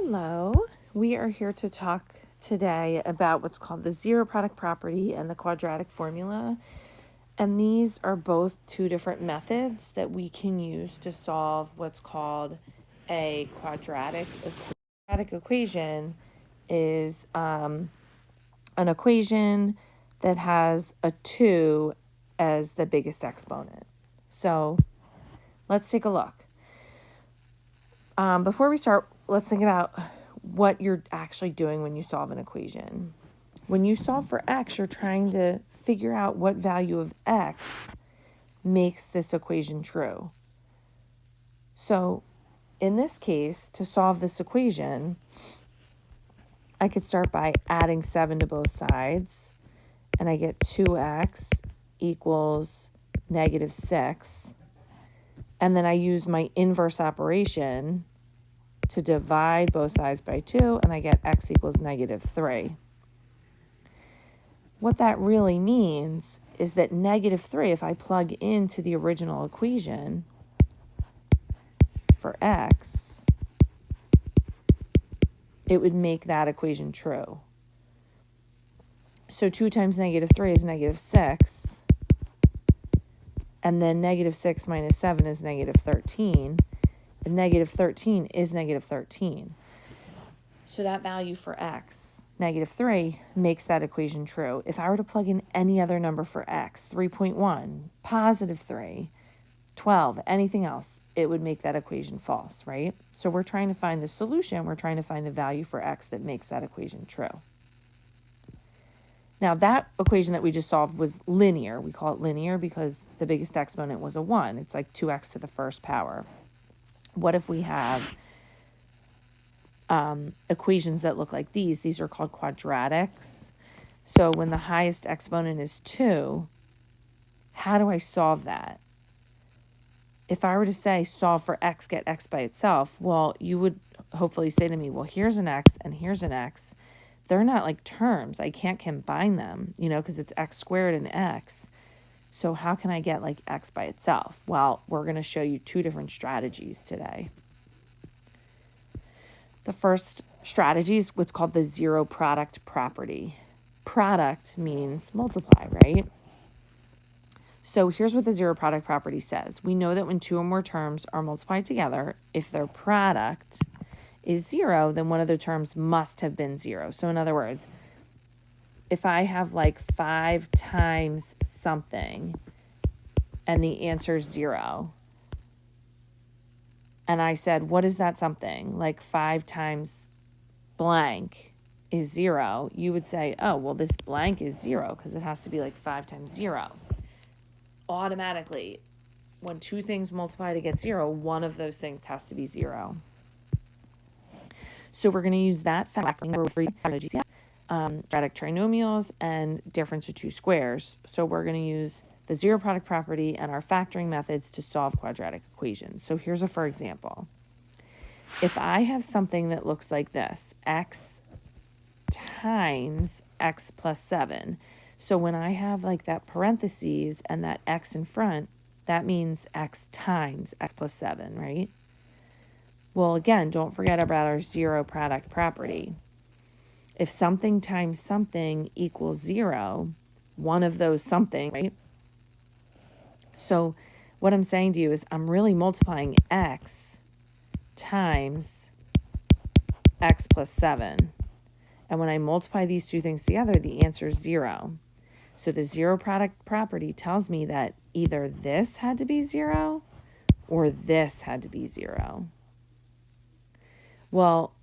Hello, we are here to talk today about what's called the zero product property and the quadratic formula. And these are both two different methods that we can use to solve what's called a quadratic equation. Quadratic equation is an equation that has a 2 as the biggest exponent. So let's take a look. Before we start, let's think about what you're actually doing when you solve an equation. When you solve for x, you're trying to figure out what value of x makes this equation true. So in this case, to solve this equation, I could start by adding 7 to both sides, and I get 2x equals negative 6. And then I use my inverse operation to divide both sides by 2, and I get x equals negative 3. What that really means is that negative 3, if I plug into the original equation for x, it would make that equation true. So 2 times negative 3 is negative 6, and then negative 6 minus 7 is negative 13, and negative 13 is negative 13. So that value for x, negative 3, makes that equation true. If I were to plug in any other number for x, 3.1, positive 3, 12, anything else, it would make that equation false, right? So we're trying to find the solution. We're trying to find the value for x that makes that equation true. Now, that equation that we just solved was linear. We call it linear because the biggest exponent was a 1. It's like 2x to the first power. What if we have equations that look like these? These are called quadratics. So when the highest exponent is 2, how do I solve that? If I were to say solve for x, get x by itself, well, you would hopefully say to me, well, here's an x and here's an x. They're not like terms. I can't combine them, because it's x squared and x. So how can I get like x by itself? Well, we're going to show you two different strategies today. The first strategy is what's called the zero product property. Product means multiply, right? So here's what the zero product property says. We know that when two or more terms are multiplied together, if their product is 0, then one of the terms must have been 0. So in other words, if I have like 5 times something and the answer is 0, and I said, what is that something? Like 5 times blank is 0, you would say, oh, well, this blank is 0 because it has to be like 5 times 0. Automatically, when two things multiply to get 0, one of those things has to be 0. So we're going to use that factoring quadratic trinomials and difference of two squares. So we're going to use the zero product property and our factoring methods to solve quadratic equations. So here's a for example. If I have something that looks like this, x times x plus 7. So when I have like that parentheses and that x in front, that means x times x plus 7, right? Well, again, don't forget about our zero product property. If something times something equals 0, one of those something, right? So what I'm saying to you is I'm really multiplying x times x plus 7. And when I multiply these two things together, the answer is 0. So the zero product property tells me that either this had to be 0 or this had to be 0. Well,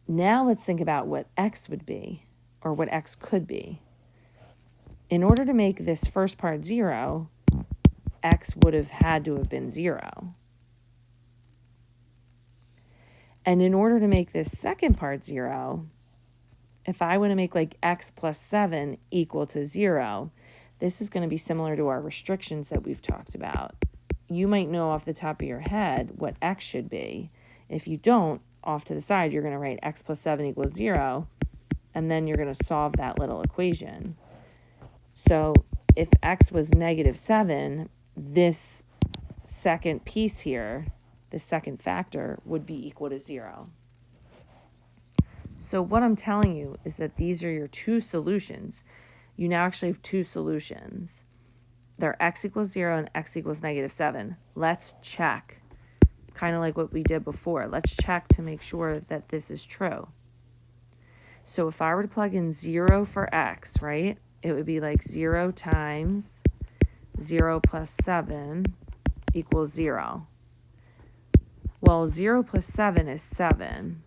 now let's think about what x would be, or what x could be. In order to make this first part 0, x would have had to have been 0. And in order to make this second part 0, if I want to make like x plus 7 equal to 0, this is going to be similar to our restrictions that we've talked about. You might know off the top of your head what x should be. If you don't, off to the side, you're going to write x plus 7 equals 0, and then you're going to solve that little equation. So if x was negative 7, this second piece here, this second factor, would be equal to 0. So what I'm telling you is that these are your two solutions. You now actually have two solutions. They're x equals 0 and x equals -7. Let's check, kind of like what we did before. Let's check to make sure that this is true. So if I were to plug in 0 for x, right, it would be like 0 times 0 plus 7 equals 0. Well, 0 plus 7 is 7.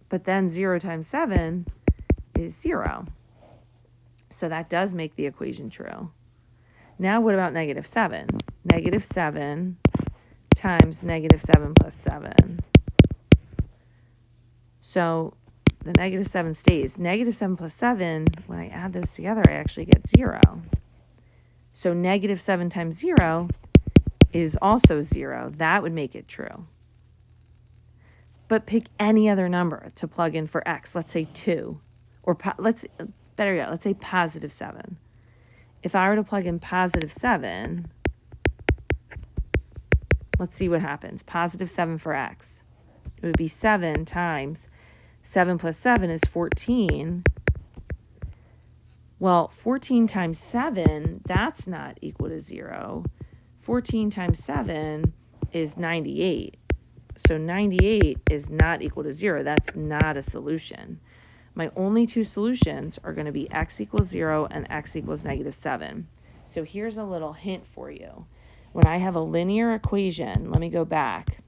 But then 0 times 7 is 0. So that does make the equation true. Now what about -7? -7 times -7 plus 7. So the -7 stays. -7 plus 7, when I add those together, I actually get 0. So -7 times 0 is also 0. That would make it true. But pick any other number to plug in for x. Let's say 2. Or let's say +7. If I were to plug in +7, let's see what happens. +7 for x. It would be 7 times 7 plus 7 is 14. Well, 14 times 7, that's not equal to 0. 14 times 7 is 98. So 98 is not equal to 0. That's not a solution. My only two solutions are going to be x equals 0 and x equals -7. So here's a little hint for you. When I have a linear equation, let me go back.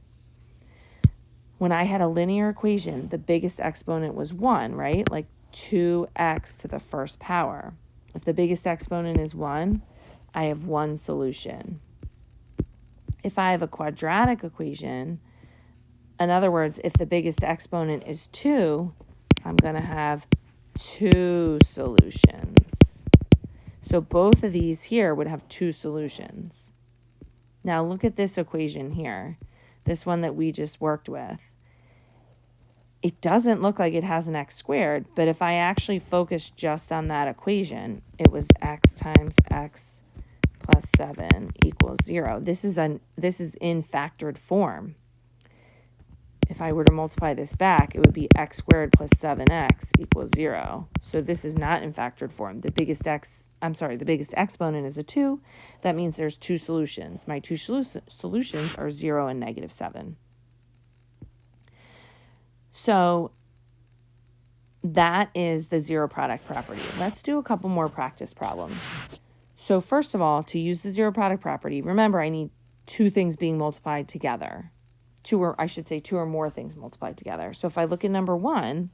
When I had a linear equation, the biggest exponent was 1, right? Like 2x to the first power. If the biggest exponent is 1, I have one solution. If I have a quadratic equation, in other words, if the biggest exponent is 2, I'm going to have two solutions. So both of these here would have two solutions. Now look at this equation here, this one that we just worked with. It doesn't look like it has an x squared, but if I actually focus just on that equation, it was x times x plus 7 equals 0. This is in factored form. If I were to multiply this back, it would be x squared plus 7x equals 0. So this is not in factored form. The biggest exponent is a 2. That means there's two solutions. My two solutions are 0 and -7. So that is the zero product property. Let's do a couple more practice problems. So first of all, to use the zero product property, remember I need two things being multiplied together. Two or more things multiplied together. So if I look at number 1,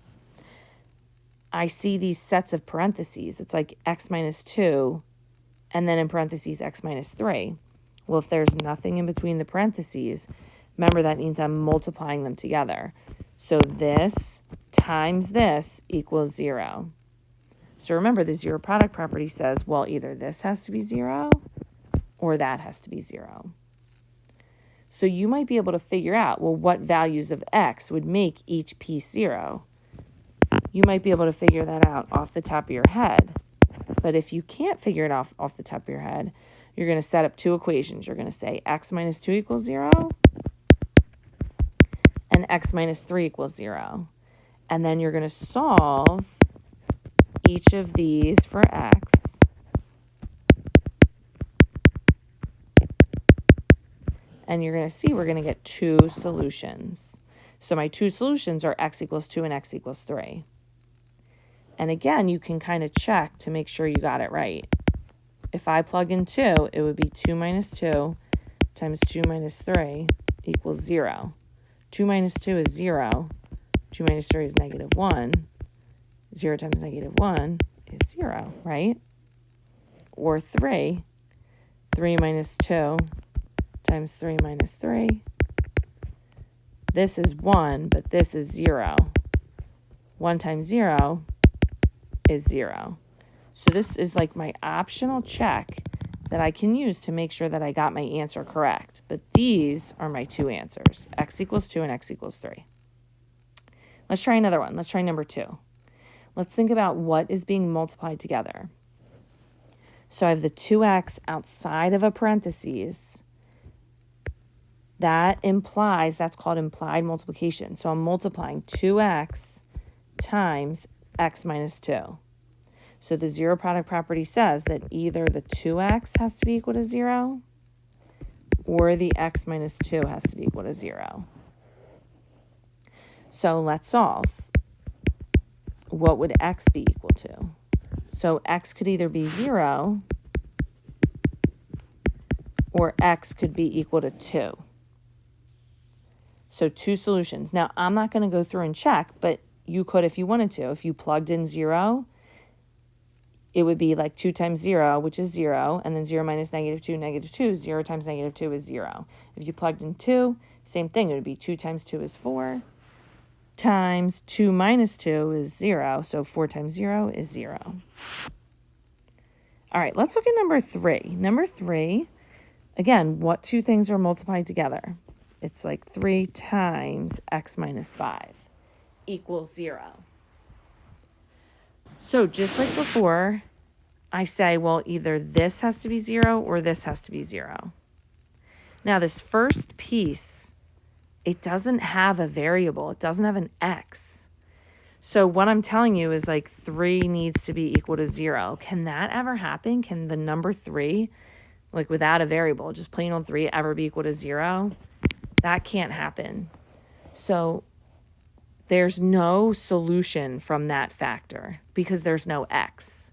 I see these sets of parentheses. It's like x minus 2, and then in parentheses, x minus 3. Well, if there's nothing in between the parentheses, remember that means I'm multiplying them together. So this times this equals 0. So remember, the zero product property says, well, either this has to be 0 or that has to be 0. So you might be able to figure out, well, what values of x would make each piece 0. You might be able to figure that out off the top of your head. But if you can't figure it off the top of your head, you're going to set up two equations. You're going to say x minus 2 equals 0 and x minus 3 equals 0. And then you're going to solve each of these for x. And you're going to see we're going to get two solutions. So my two solutions are x equals 2 and x equals 3. And again, you can kind of check to make sure you got it right. If I plug in 2, it would be 2 minus 2 times 2 minus 3 equals 0. 2 minus 2 is 0. 2 minus 3 is -1. 0 times -1 is 0, right? Or 3. 3 minus 2 times 3 minus 3. This is 1, but this is 0. 1 times 0 is 0. So this is like my optional check that I can use to make sure that I got my answer correct. But these are my two answers, x equals 2 and x equals 3. Let's try another one. Let's try number 2. Let's think about what is being multiplied together. So I have the 2x outside of a parentheses, That implies, that's called implied multiplication. So I'm multiplying 2x times x minus 2. So the zero product property says that either the 2x has to be equal to 0 or the x minus 2 has to be equal to 0. So let's solve. What would x be equal to? So x could either be 0 or x could be equal to 2. So two solutions. Now, I'm not going to go through and check, but you could if you wanted to. If you plugged in 0, it would be like 2 times 0, which is 0, and then 0 minus negative 2, 0 times negative 2 is 0. If you plugged in 2, same thing. It would be 2 times 2 is 4, times 2 minus 2 is 0, so 4 times 0 is 0. All right, let's look at number 3. Number 3, again, what two things are multiplied together? It's like 3 times x minus 5 equals 0. So just like before, I say, well, either this has to be 0 or this has to be 0. Now, this first piece, it doesn't have a variable. It doesn't have an x. So what I'm telling you is like 3 needs to be equal to 0. Can that ever happen? Can the number 3, like without a variable, just plain old 3 ever be equal to 0? That can't happen. So there's no solution from that factor because there's no x.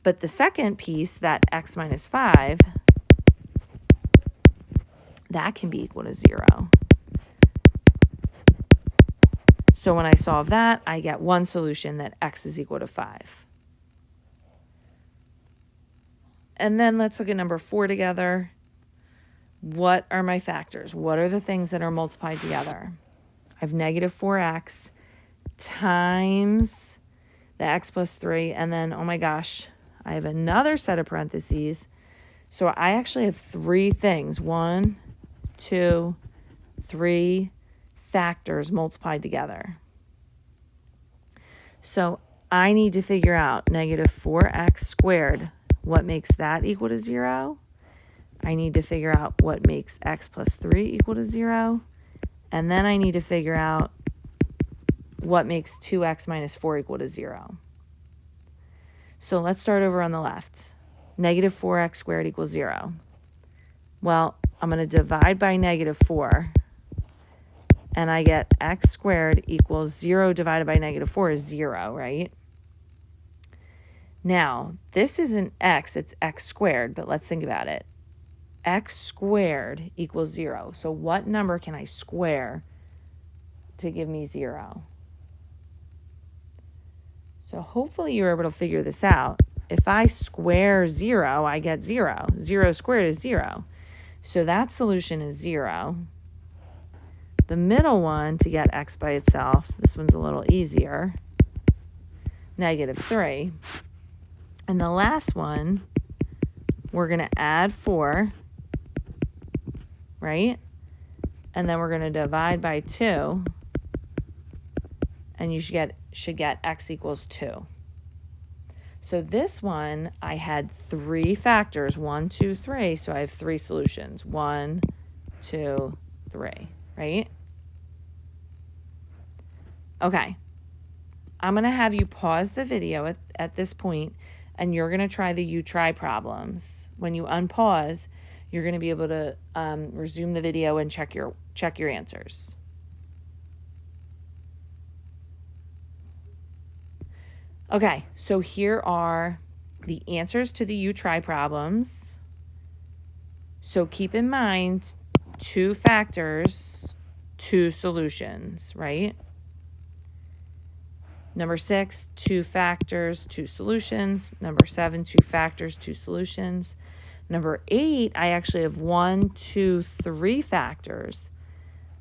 But the second piece, that x minus 5, that can be equal to 0. So when I solve that, I get one solution that x is equal to 5. And then let's look at number 4 together. What are my factors? What are the things that are multiplied together? I have negative 4x times the x plus 3. And then, oh my gosh, I have another set of parentheses. So I actually have 3 things. 1, 2, 3 factors multiplied together. So I need to figure out negative 4x squared. What makes that equal to 0? I need to figure out what makes x plus 3 equal to 0. And then I need to figure out what makes 2x minus 4 equal to 0. So let's start over on the left. Negative 4x squared equals 0. Well, I'm going to divide by negative 4. And I get x squared equals 0 divided by negative 4 is 0, right? Now, this isn't x, it's x squared, but let's think about it. X squared equals 0. So what number can I square to give me 0? So hopefully you're able to figure this out. If I square 0, I get 0. 0 squared is 0. So that solution is 0. The middle one, to get x by itself, this one's a little easier, negative 3. And the last one, we're going to add 4, right? And then we're going to divide by 2, and you should get x equals 2. So this one, I had 3 factors, 1, 2, 3, so I have 3 solutions, 1, 2, 3, right? Okay, I'm going to have you pause the video at this point, and you're going to try the you try problems. When you unpause, you're going to be able to resume the video and check your answers. Okay, so here are the answers to the you try problems. So keep in mind 2 factors, 2 solutions, right? Number 6, 2 factors, 2 solutions. Number 7, 2 factors, 2 solutions. Number 8, I actually have 1, 2, 3 factors,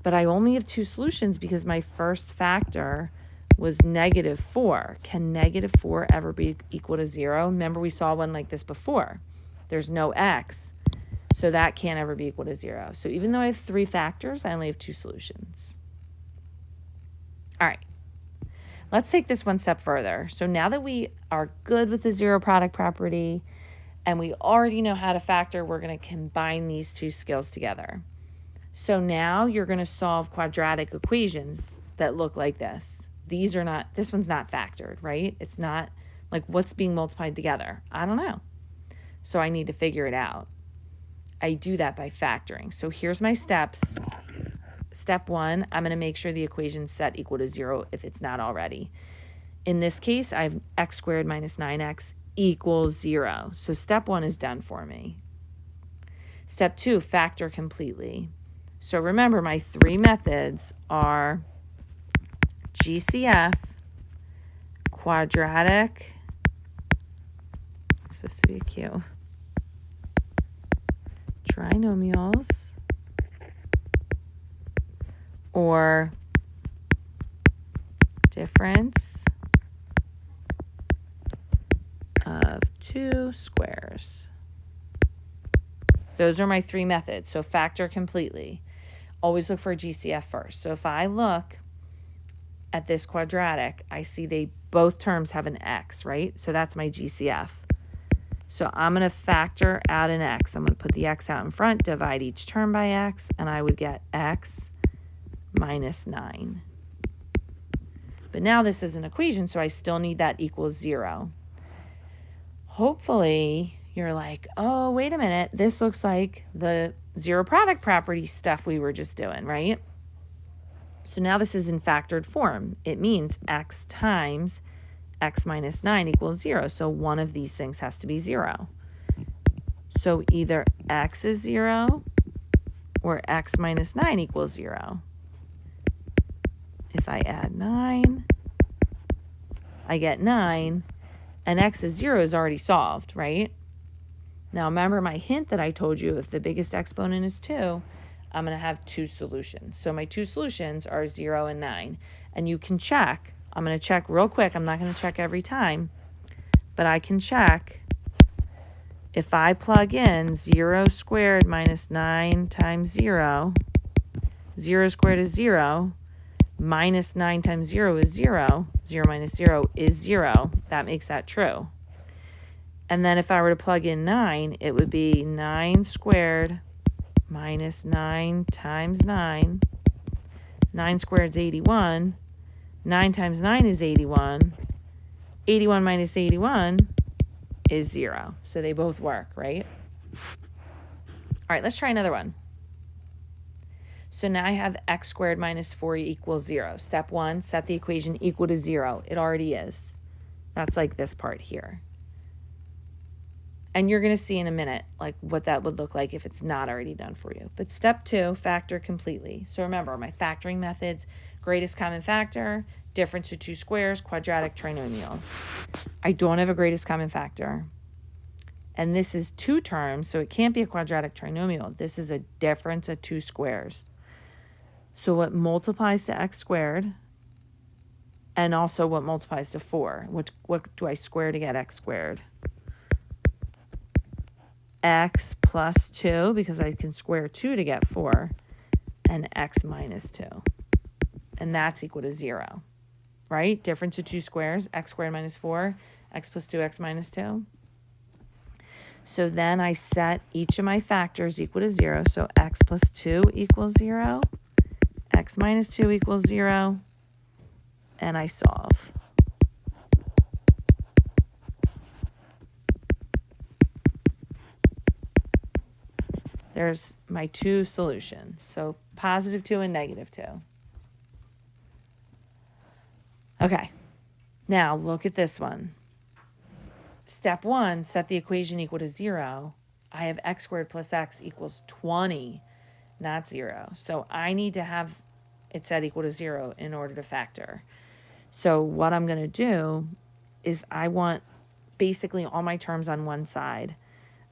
but I only have 2 solutions because my first factor was negative 4. Can negative 4 ever be equal to 0? Remember, we saw one like this before. There's no x, so that can't ever be equal to 0. So even though I have 3 factors, I only have 2 solutions. All right. Let's take this one step further. So now that we are good with the zero product property and we already know how to factor, we're going to combine these 2 skills together. So now you're going to solve quadratic equations that look like this. These are not, this one's not factored, right? It's not like what's being multiplied together. I don't know. So I need to figure it out. I do that by factoring. So here's my steps. Step 1, I'm going to make sure the equation's set equal to 0 if it's not already. In this case, I have x squared minus 9x equals 0. So step 1 is done for me. Step 2, factor completely. So remember, my 3 methods are GCF, quadratic, it's supposed to be a Q, trinomials, or difference of 2 squares. Those are my 3 methods. So factor completely. Always look for a GCF first. So if I look at this quadratic, I see both terms have an x, right? So that's my GCF. So I'm going to factor out an x. I'm going to put the x out in front, divide each term by x, and I would get x minus 9. But now this is an equation, so I still need that equals 0. Hopefully you're like, oh, wait a minute. This looks like the zero product property stuff we were just doing, right? So now this is in factored form. It means x times x minus 9 equals 0. So one of these things has to be 0. So either x is 0 or x minus 9 equals 0. If I add 9, I get 9, and x is 0 is already solved, right? Now remember my hint that I told you, if the biggest exponent is 2, I'm going to have 2 solutions. So my 2 solutions are 0 and 9. And you can check. I'm going to check real quick. I'm not going to check every time, but I can check. If I plug in 0 squared minus 9 times 0, 0 squared is 0, minus 9 times 0 is 0, 0 minus 0 is 0. That makes that true. And then if I were to plug in 9, it would be 9 squared minus 9 times 9. 9 squared is 81. 9 times 9 is 81. 81 minus 81 is 0. So they both work, right? All right, let's try another one. So now I have x squared minus 4 equals 0. Step 1, set the equation equal to 0. It already is. That's like this part here. And you're going to see in a minute like what that would look like if it's not already done for you. But step 2, factor completely. So remember, my factoring methods, greatest common factor, difference of 2 squares, quadratic trinomials. I don't have a greatest common factor. And this is 2 terms, so it can't be a quadratic trinomial. This is a difference of 2 squares. So what multiplies to x squared, and also what multiplies to 4? What do I square to get x squared? X plus 2, because I can square 2 to get 4, and x minus 2. And that's equal to 0, right? Difference of 2 squares, x squared minus 4, x plus 2, x minus 2. So then I set each of my factors equal to 0. So x plus 2 equals 0, x minus 2 equals 0, and I solve. There's my 2 solutions. So positive 2 and negative 2. Okay, now look at this one. Step 1, set the equation equal to 0. I have x squared plus x equals 20, not 0. So I need to have it set equal to 0 in order to factor. So what I'm going to do is I want basically all my terms on one side.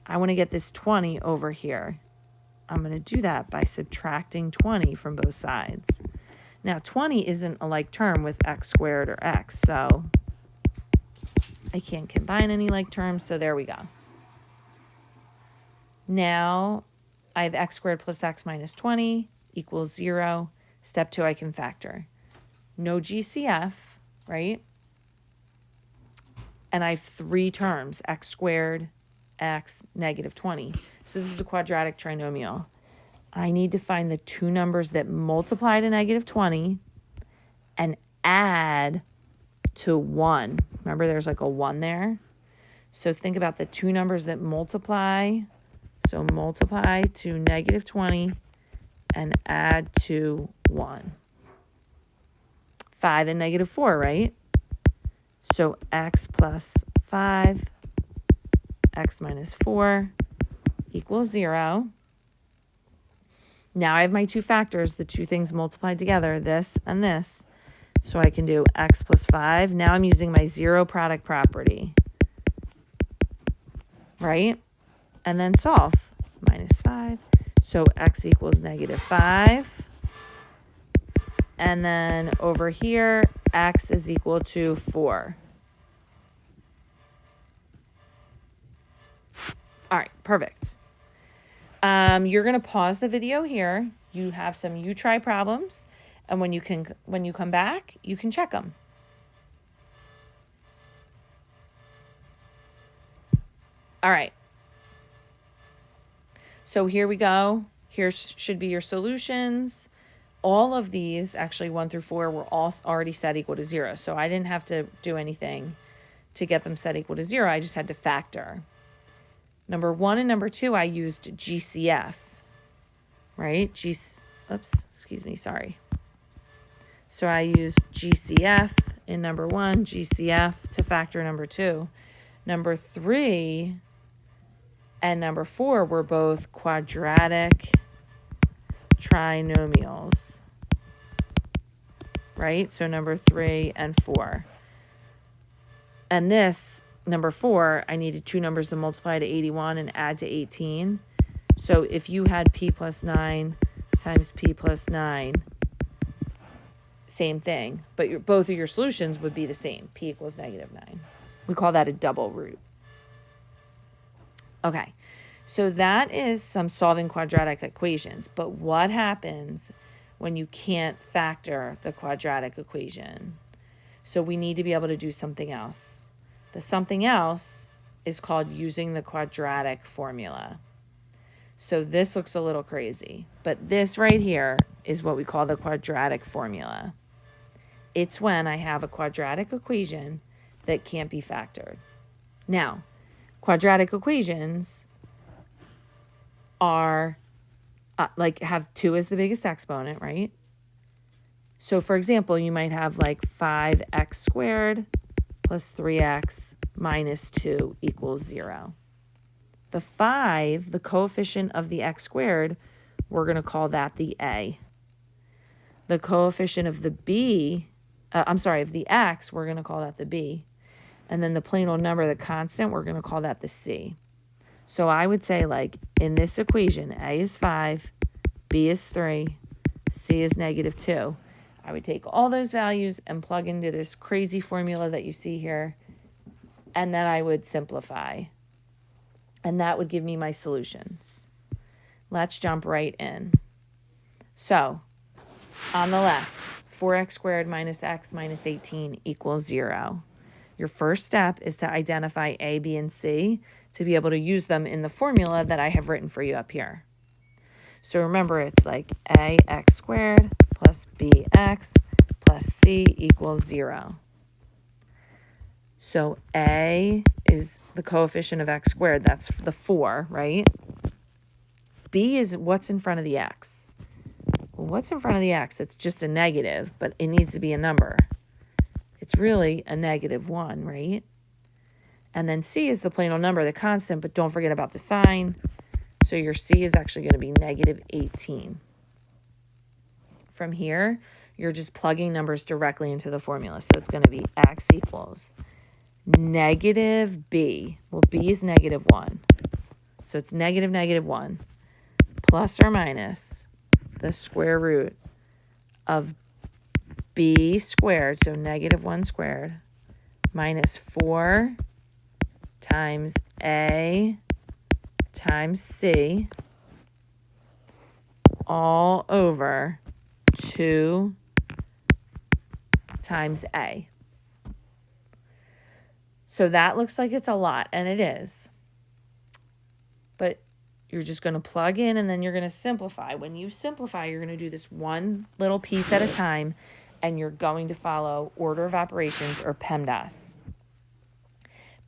I want to get this 20 over here. I'm going to do that by subtracting 20 from both sides. Now, 20 isn't a like term with x squared or x, so I can't combine any like terms, so there we go. Now, I have x squared plus x minus 20 equals 0. Step 2, I can factor. No GCF, right? And I have 3 terms, x squared, x, negative 20. So this is a quadratic trinomial. I need to find the two numbers that multiply to negative 20 and add to 1. Remember, there's like a 1 there. So think about the two numbers that multiply. So multiply to negative 20 and add to 1. 5 and negative 4, right? So x plus 5, x minus 4 equals 0. Now I have my two factors, the two things multiplied together, this and this. So I can do x plus 5. Now I'm using my zero product property, right? And then solve. Minus 5. So x equals negative 5. And then over here, x is equal to 4. All right, perfect. You're going to pause the video here. You have some you try problems, and when you come back, you can check them. All right. So here we go. Here should be your solutions. All of these, actually 1 through 4, were all already set equal to 0. So I didn't have to do anything to get them set equal to 0. I just had to factor. Number 1 and number 2, I used GCF, right? Sorry. So I used GCF in number 1, GCF to factor number 2. Number 3 and number 4 were both quadratic trinomials, right? So number 3 and 4. And this, number 4, I needed two numbers to multiply to 81 and add to 18. So if you had p plus 9 times p plus 9, same thing, but both of your solutions would be the same. P equals negative 9. We call that a double root. Okay, so that is some solving quadratic equations. But what happens when you can't factor the quadratic equation? So we need to be able to do something else. The something else is called using the quadratic formula. So this looks a little crazy, but this right here is what we call the quadratic formula. It's when I have a quadratic equation that can't be factored. Now, quadratic equations are have 2 as the biggest exponent, right? So for example, you might have like 5x squared plus 3x minus 2 equals 0. The 5, the coefficient of the x squared, we're going to call that the a. The coefficient of the of the x, we're going to call that the b. And then the plain old number, the constant, we're going to call that the c. So I would say, like, in this equation, a is 5, b is 3, c is negative 2. I would take all those values and plug into this crazy formula that you see here, and then I would simplify. And that would give me my solutions. Let's jump right in. So, on the left, 4x squared minus x minus 18 equals 0. Your first step is to identify a, b, and c to be able to use them in the formula that I have written for you up here. So remember, it's like ax squared plus bx plus c equals 0. So a is the coefficient of x squared. That's the 4, right? B is what's in front of the x. Well, what's in front of the x? It's just a negative, but it needs to be a number. It's really a negative 1, right? And then c is the plain old number, the constant, but don't forget about the sign. So your c is actually going to be negative 18. From here, you're just plugging numbers directly into the formula. So it's going to be x equals negative b. Well, b is negative 1. So it's negative 1 plus or minus the square root of b squared, so negative 1 squared, minus 4 times a times c all over 2 times a. So that looks like it's a lot, and it is. But You're just going to plug in and then you're going to simplify. When you simplify, you're going to do this one little piece at a time, and you're going to follow order of operations, or PEMDAS.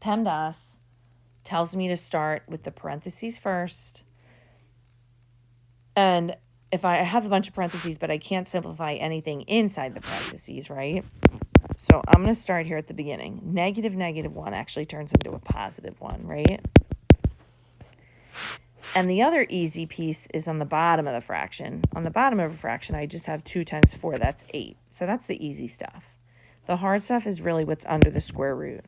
PEMDAS tells me to start with the parentheses first. And if I have a bunch of parentheses, but I can't simplify anything inside the parentheses, right? So I'm going to start here at the beginning. Negative 1 actually turns into a positive 1, right? And the other easy piece is on the bottom of the fraction. On the bottom of a fraction, I just have 2 times 4. That's 8. So that's the easy stuff. The hard stuff is really what's under the square root.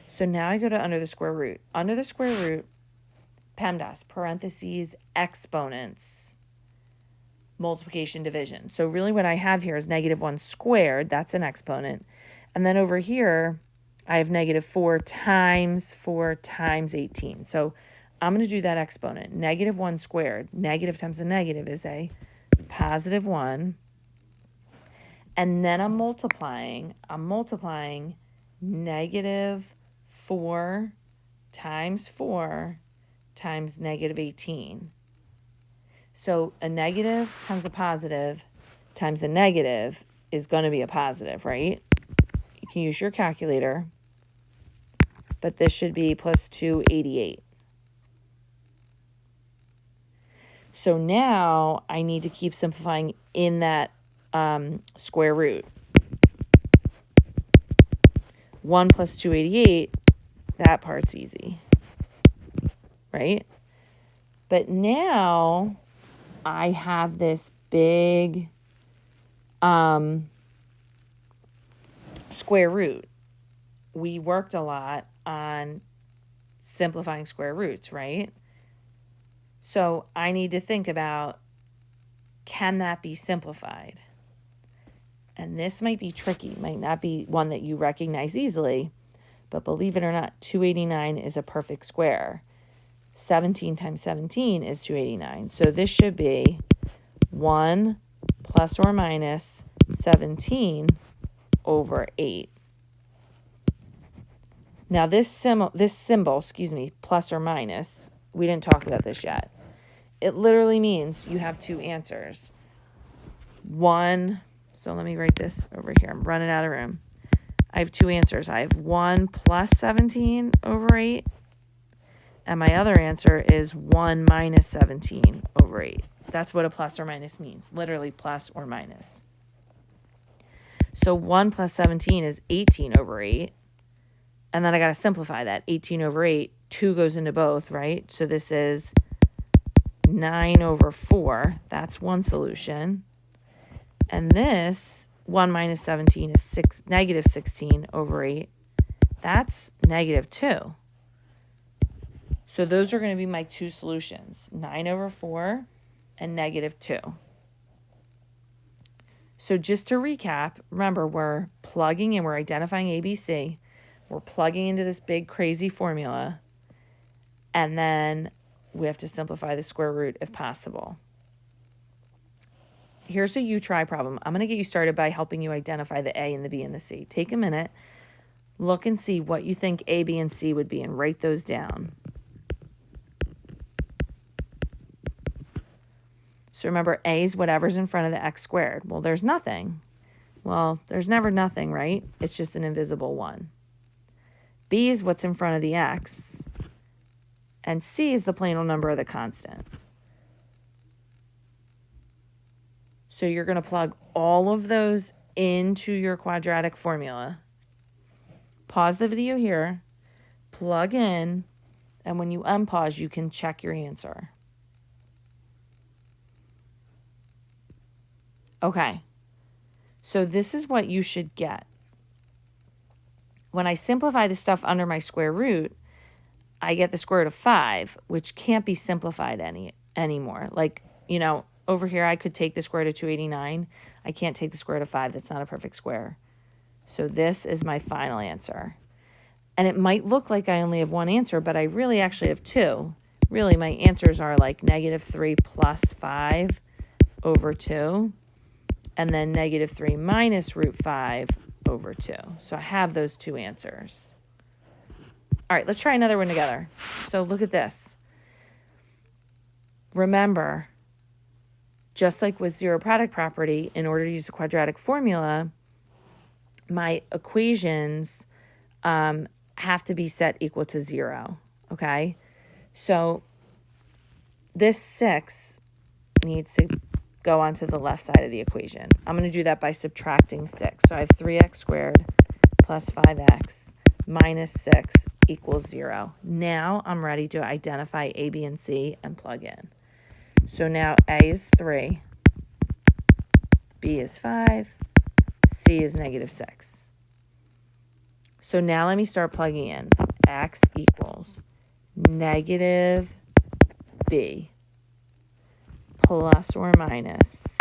So now I go to under the square root. Under the square root, PEMDAS, parentheses, exponents, multiplication, division. So really what I have here is negative 1 squared. That's an exponent. And then over here, I have negative 4 times 18. So I'm going to do that exponent. Negative 1 squared. Negative times a negative is a positive 1. And then I'm multiplying negative 4 times negative 18. So a negative times a positive times a negative is going to be a positive, right? You can use your calculator, but this should be plus 288. So now I need to keep simplifying in that square root. 1 plus 288, that part's easy, right? But now I have this big square root. We worked a lot on simplifying square roots, right? So I need to think about, can that be simplified? And this might be tricky, might not be one that you recognize easily, but believe it or not, 289 is a perfect square. 17 times 17 is 289. So this should be 1 plus or minus 17 over 8. Now this symbol, plus or minus, we didn't talk about this yet. It literally means you have two answers. One, so let me write this over here. I'm running out of room. I have two answers. I have 1 plus 17 over 8. And my other answer is 1 minus 17 over 8. That's what a plus or minus means. Literally plus or minus. So 1 plus 17 is 18 over 8. And then I got to simplify that. 18 over 8, 2 goes into both, right? So this is 9 over 4. That's one solution. And this 1 minus 17 is negative 16 over 8. That's negative 2. So those are going to be my two solutions, 9 over 4 and negative 2. So just to recap, remember, we're plugging in, we're identifying ABC. We're plugging into this big crazy formula. And then we have to simplify the square root if possible. Here's a you try problem. I'm going to get you started by helping you identify the A and the B and the C. Take a minute, look and see what you think A, B, and C would be and write those down. So remember, A is whatever's in front of the x squared. Well, there's nothing. Well, there's never nothing, right? It's just an invisible 1. B is what's in front of the x. And C is the plain old number of the constant. So you're going to plug all of those into your quadratic formula. Pause the video here, plug in, and when you unpause, you can check your answer. Okay, so this is what you should get. When I simplify the stuff under my square root, I get the square root of 5, which can't be simplified anymore. Like, you know, over here I could take the square root of 289. I can't take the square root of 5. That's not a perfect square. So this is my final answer. And it might look like I only have one answer, but I really actually have two. Really, my answers are like negative 3 plus 5 over 2. And then negative 3 minus root 5 over 2. So I have those two answers. All right, let's try another one together. So look at this. remember, just like with zero product property, in order to use the quadratic formula, my equations have to be set equal to 0, okay? So this 6 needs to go onto the left side of the equation. I'm going to do that by subtracting 6. So I have 3x squared plus 5x minus 6 equals 0. Now I'm ready to identify a, b, and c and plug in. So now a is 3, b is 5, c is negative 6. So now let me start plugging in. X equals negative b plus or minus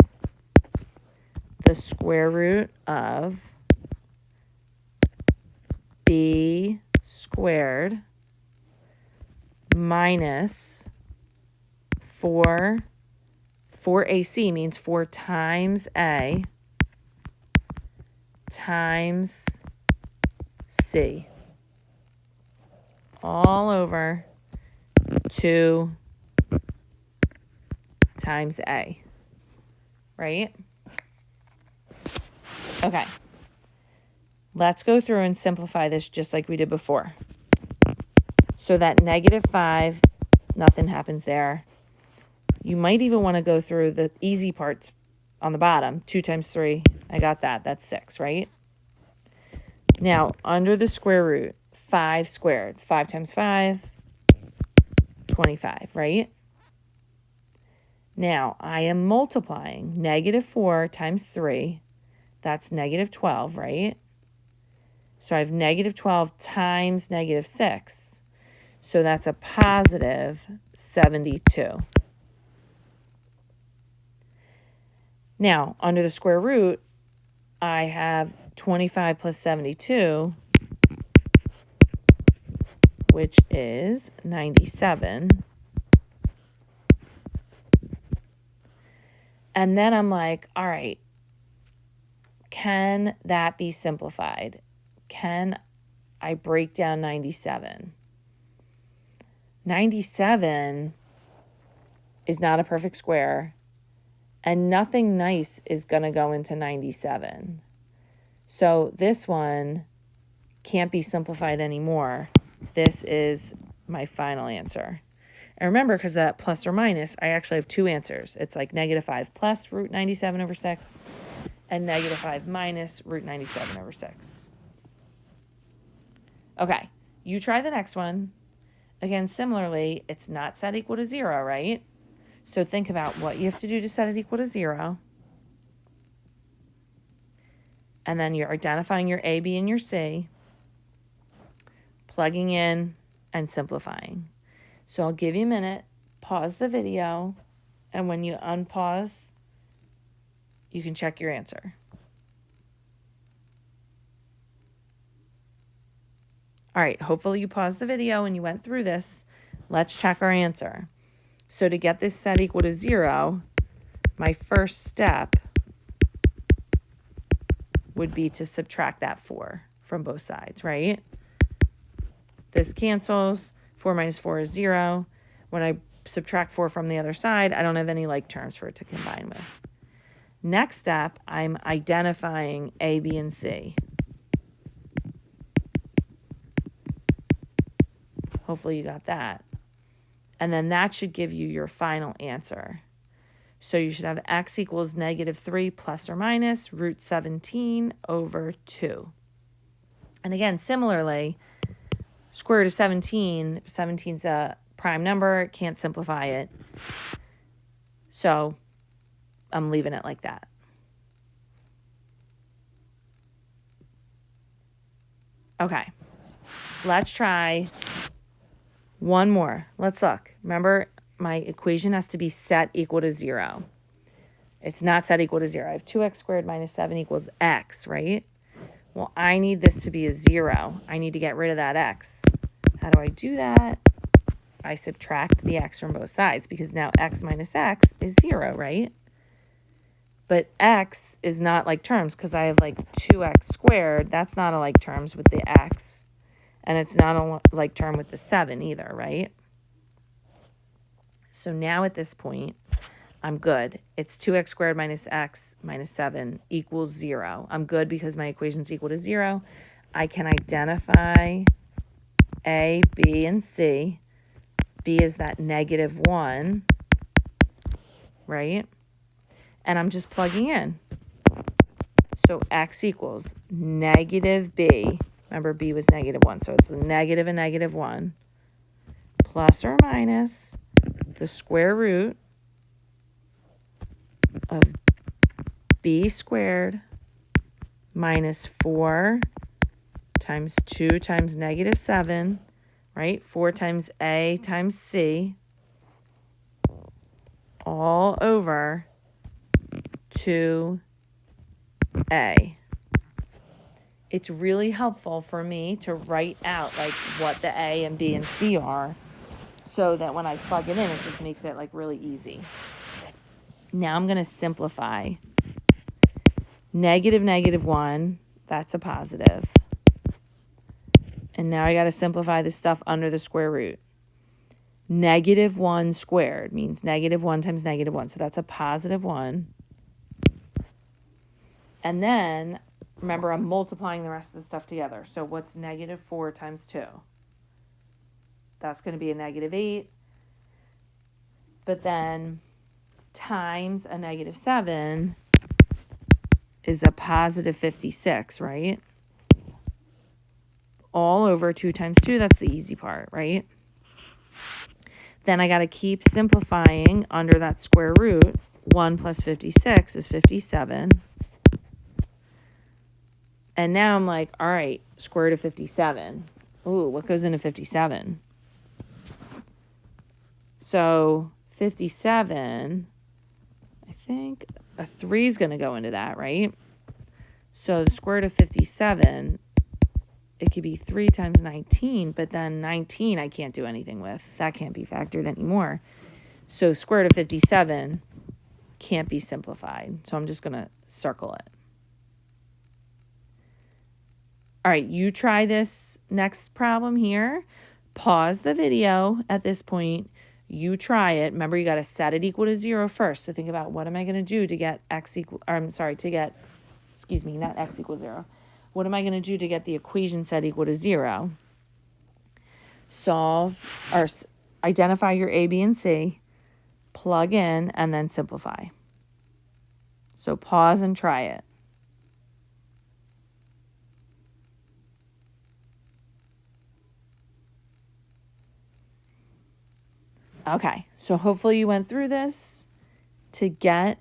the square root of b squared minus 4ac means 4 times a times c all over 2 times a, right? Okay. Let's go through and simplify this just like we did before. So that negative 5, nothing happens there. You might even want to go through the easy parts on the bottom. 2 times 3, I got that. That's 6, right? Now, under the square root, 5 squared. 5 times 5, 25, right? Now, I am multiplying. Negative 4 times 3, that's negative 12, right? So I have negative 12 times negative 6. So that's a positive 72. Now, under the square root, I have 25 plus 72, which is 97. And then I'm like, all right, can that be simplified? Can I break down 97? 97 is not a perfect square, and nothing nice is going to go into 97. So this one can't be simplified anymore. This is my final answer. And remember, because that plus or minus, I actually have 2 answers. It's like negative 5 plus root 97 over 6 and negative 5 minus root 97 over 6. Okay, you try the next one. Again, similarly, it's not set equal to 0, right? So think about what you have to do to set it equal to 0. And then you're identifying your A, B, and your C, plugging in and simplifying. So I'll give you a minute, pause the video, and when you unpause, you can check your answer. All right, hopefully you paused the video and you went through this. Let's check our answer. So to get this set equal to 0, my first step would be to subtract that 4 from both sides, right? This cancels. 4 minus 4 is 0. When I subtract 4 from the other side, I don't have any like terms for it to combine with. Next step, I'm identifying A, B, and C. Hopefully you got that. And then that should give you your final answer. So you should have x equals negative 3 plus or minus root 17 over 2. And again, similarly, square root of 17, 17's a prime number, can't simplify it. So I'm leaving it like that. Okay, let's try one more. Let's look. Remember, my equation has to be set equal to 0. It's not set equal to 0. I have 2x squared minus 7 equals x, right? Well, I need this to be a 0. I need to get rid of that x. How do I do that? I subtract the x from both sides because now x minus x is 0, right? But x is not like terms because I have like 2x squared. That's not a like terms with the x. And it's not a like term with the 7 either, right? So now at this point, I'm good. It's 2x squared minus x minus 7 equals 0. I'm good because my equation's equal to 0. I can identify A, B, and C. B is that -1, right? And I'm just plugging in. So x equals negative b. Remember, b was -1, so it's a negative and -1 plus or minus the square root of b squared minus 4 times 2 times -7, right? 4 times a times c, all over 2a. It's really helpful for me to write out like what the a and b and c are, so that when I plug it in, it just makes it like really easy. Now I'm going to simplify. -1, that's a positive. And now I got to simplify the stuff under the square root. -1 squared means -1 times -1. So that's a +1. And then, remember, I'm multiplying the rest of the stuff together. So what's -4 times 2? That's going to be a -8. But then times a -7 is a +56, right? All over 2 times 2, that's the easy part, right? Then I got to keep simplifying under that square root. 1 plus 56 is 57. And now I'm like, all right, square root of 57. Ooh, what goes into 57? So 57, I think a 3 is going to go into that, right? So the square root of 57, it could be 3 times 19, but then 19 I can't do anything with. That can't be factored anymore. So square root of 57 can't be simplified. So I'm just going to circle it. All right, you try this next problem here. Pause the video at this point. You try it. Remember, you got to set it equal to 0 first. So think about, what am I going to do to get x equal, or I'm sorry, to get, excuse me, not x equals 0. What am I going to do to get the equation set equal to 0? Solve, or identify your a, b, and c, plug in, and then simplify. So pause and try it. Okay, so hopefully you went through this. To get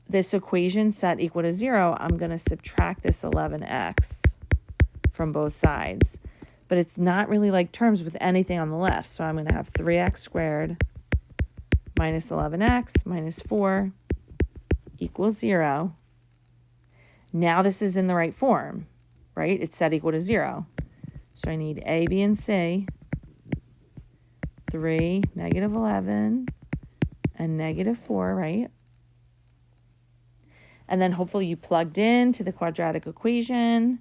this equation set equal to 0, I'm going to subtract this 11x from both sides. But it's not really like terms with anything on the left. So I'm going to have 3x squared minus 11x minus 4 equals 0. Now this is in the right form, right? It's set equal to 0. So I need a, b, and c. 3, -11, and -4, right? And then hopefully you plugged into the quadratic equation,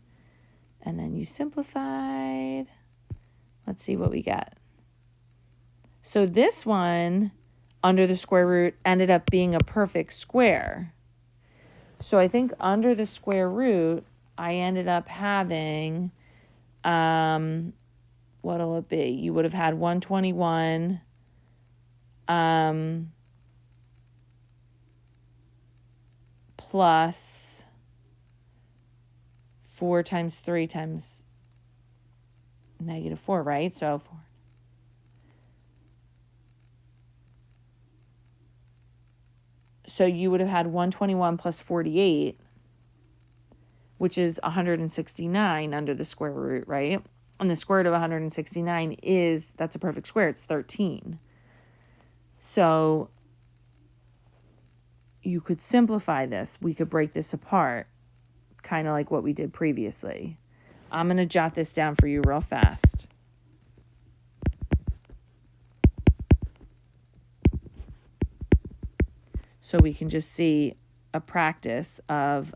and then you simplified. Let's see what we get. So this one, under the square root, ended up being a perfect square. So I think under the square root, I ended up having, what'll it be? You would have had 121 plus 4 times 3 times -4, right? So 4. So you would have had 121 plus 48, which is 169 under the square root, right? And the square root of 169 is, that's a perfect square. It's 13. So you could simplify this. We could break this apart, kind of like what we did previously. I'm going to jot this down for you real fast. So we can just see a practice of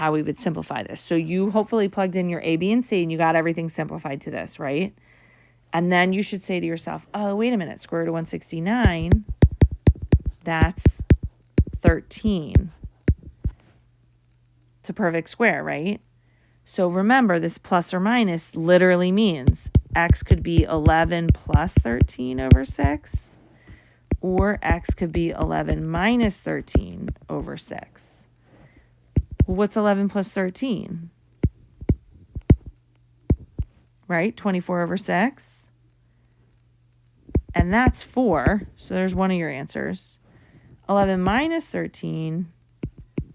how we would simplify this. So you hopefully plugged in your a, b, and c, and you got everything simplified to this, right? And then you should say to yourself, oh, wait a minute, square root of 169, that's 13. It's a perfect square, right? So remember, this plus or minus literally means x could be 11 plus 13 over 6, or x could be 11 minus 13 over 6. Well, what's 11 plus 13? Right? 24 over 6. And that's 4. So there's one of your answers. 11 minus 13,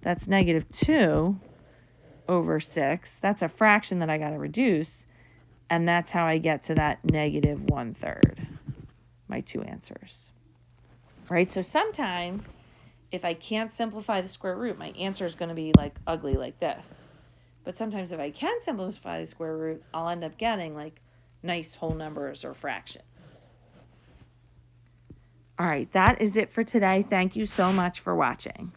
that's negative 2 over 6. That's a fraction that I got to reduce. And that's how I get to that negative 1/3. My two answers. Right? So sometimes if I can't simplify the square root, my answer is going to be like ugly like this. But sometimes if I can simplify the square root, I'll end up getting like nice whole numbers or fractions. All right, that is it for today. Thank you so much for watching.